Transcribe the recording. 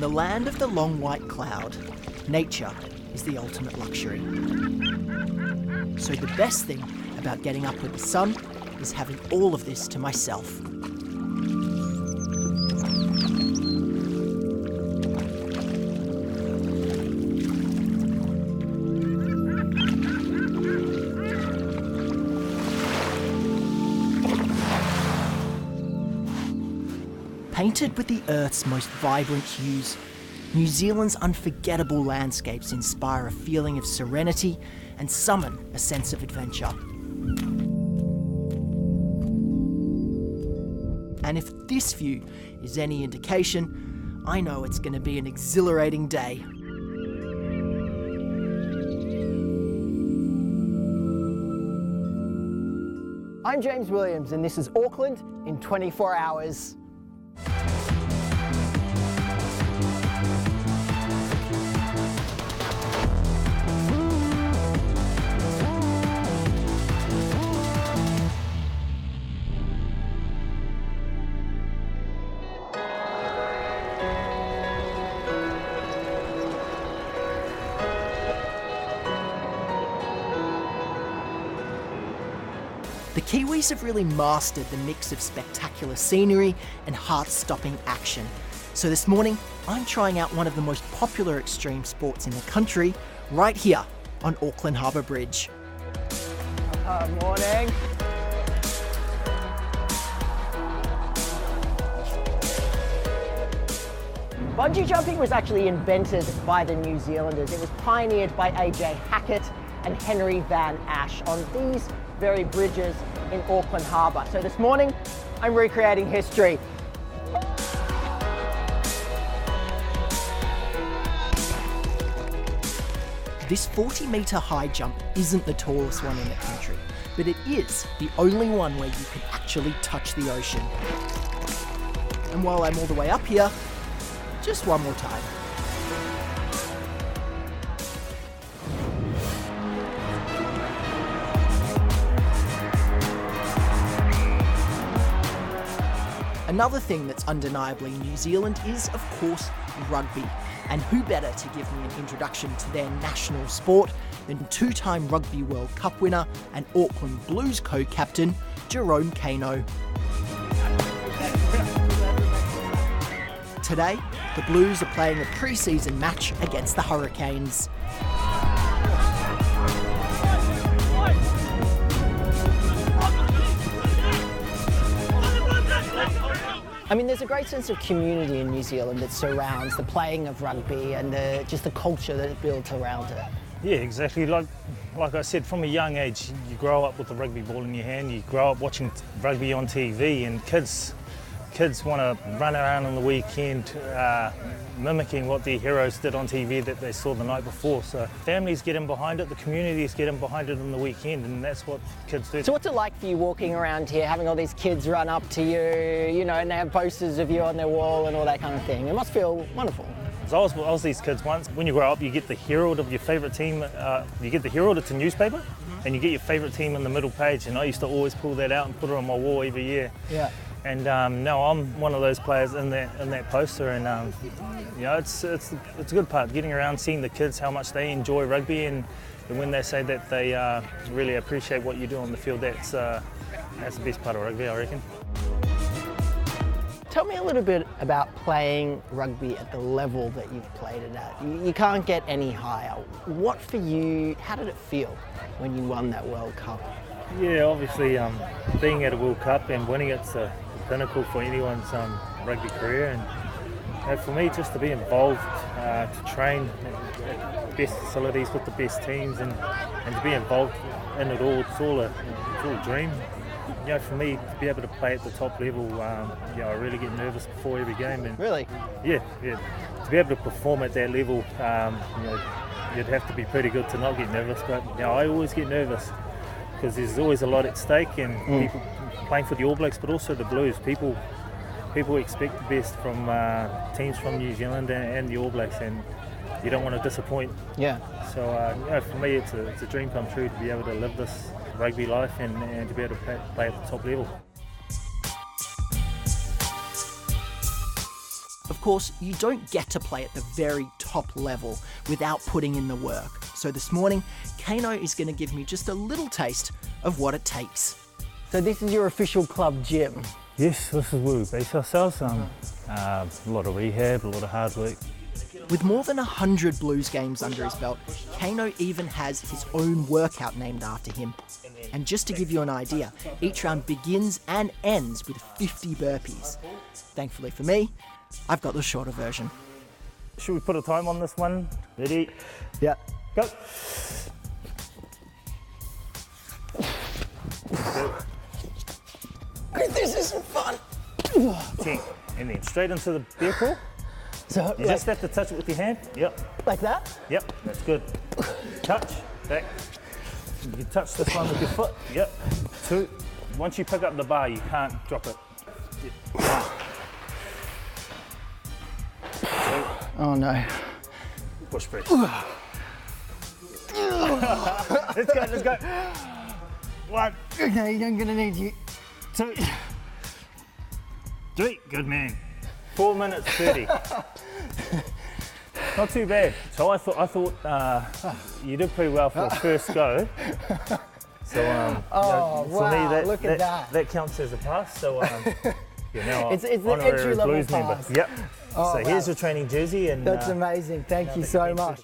the land of the long white cloud, nature is the ultimate luxury. So the best thing about getting up with the sun is having all of this to myself. Painted with the Earth's most vibrant hues, New Zealand's unforgettable landscapes inspire a feeling of serenity and summon a sense of adventure. And if this view is any indication, I know it's going to be an exhilarating day. I'm James Williams, and this is Auckland in 24 hours. The Kiwis have really mastered the mix of spectacular scenery and heart-stopping action. So this morning, I'm trying out one of the most popular extreme sports in the country, right here on Auckland Harbour Bridge. Morning. Bungee jumping was actually invented by the New Zealanders. It was pioneered by A.J. Hackett and Henry Van Ash on these very bridges in Auckland Harbour. So this morning, I'm recreating history. This 40-metre high jump isn't the tallest one in the country, but it is the only one where you can actually touch the ocean. And while I'm all the way up here, just one more time. Another thing that's undeniably New Zealand is, of course, rugby. And who better to give me an introduction to their national sport than two-time Rugby World Cup winner and Auckland Blues co-captain, Jerome Kaino. Today, the Blues are playing a pre-season match against the Hurricanes. I mean, there's a great sense of community in New Zealand that surrounds the playing of rugby and just the culture that it built around it. Yeah, exactly. Like I said, from a young age, you grow up with the rugby ball in your hand, you grow up watching rugby on TV, and kids want to run around on the weekend mimicking what their heroes did on TV that they saw the night before. So families get in behind it, the communities get in behind it on the weekend, and that's what kids do. So what's it like for you walking around here, having all these kids run up to you, you know, and they have posters of you on their wall and all that kind of thing? It must feel wonderful. So I was these kids once. When you grow up, you get the Herald of your favourite team. You get the Herald, it's a newspaper, and you get your favourite team on the middle page, and I used to always pull that out and put it on my wall every year. Yeah. And now I'm one of those players in that poster, and you know, it's a good part, getting around, seeing the kids how much they enjoy rugby, and when they say that they really appreciate what you do on the field, that's the best part of rugby, I reckon. Tell me a little bit about playing rugby at the level that you've played it at. You can't get any higher. What for you? How did it feel when you won that World Cup? Yeah, obviously being at a World Cup and winning it's the pinnacle for anyone's rugby career, and for me just to be involved, to train at the best facilities with the best teams, and to be involved in it all, it's all a dream. You know, for me to be able to play at the top level, you know, I really get nervous before every game. And really? Yeah. To be able to perform at that level, you know, you'd have to be pretty good to not get nervous. But you know, I always get nervous because there's always a lot at stake, and people playing for the All Blacks, but also the Blues. People expect the best from teams from New Zealand and the All Blacks, and you don't want to disappoint. Yeah. So you know, for me, it's a dream come true to be able to live this rugby life and to be able to play at the top level. Of course, you don't get to play at the very top level without putting in the work. So this morning, Kano is going to give me just a little taste of what it takes. So this is your official club gym? Yes, this is where we base ourselves. A lot of rehab, a lot of hard work. With more than 100 Blues games under his belt, Kano even has his own workout named after him. And just to give you an idea, each round begins and ends with 50 burpees. Thankfully for me, I've got the shorter version. Should we put a time on this one? Ready? Yeah. Go. This isn't fun. 10. And then straight into the bear crawl. So, you just have to touch it with your hand. Yep. Like that? Yep, that's good. Touch, back. You can touch this one with your foot. Yep. 2. Once you pick up the bar, you can't drop it. Yep. 2. Oh no. Push press. Let's go. 1. Okay, I'm gonna need you. 2. 3. Good man. 4 minutes 30. Not too bad. So I thought you did pretty well for the first go. So oh, for wow, me look at that. That counts as a pass. So now it's the entry level pass. Yep. Oh, so here's your training jersey, and that's amazing. Thank you so much.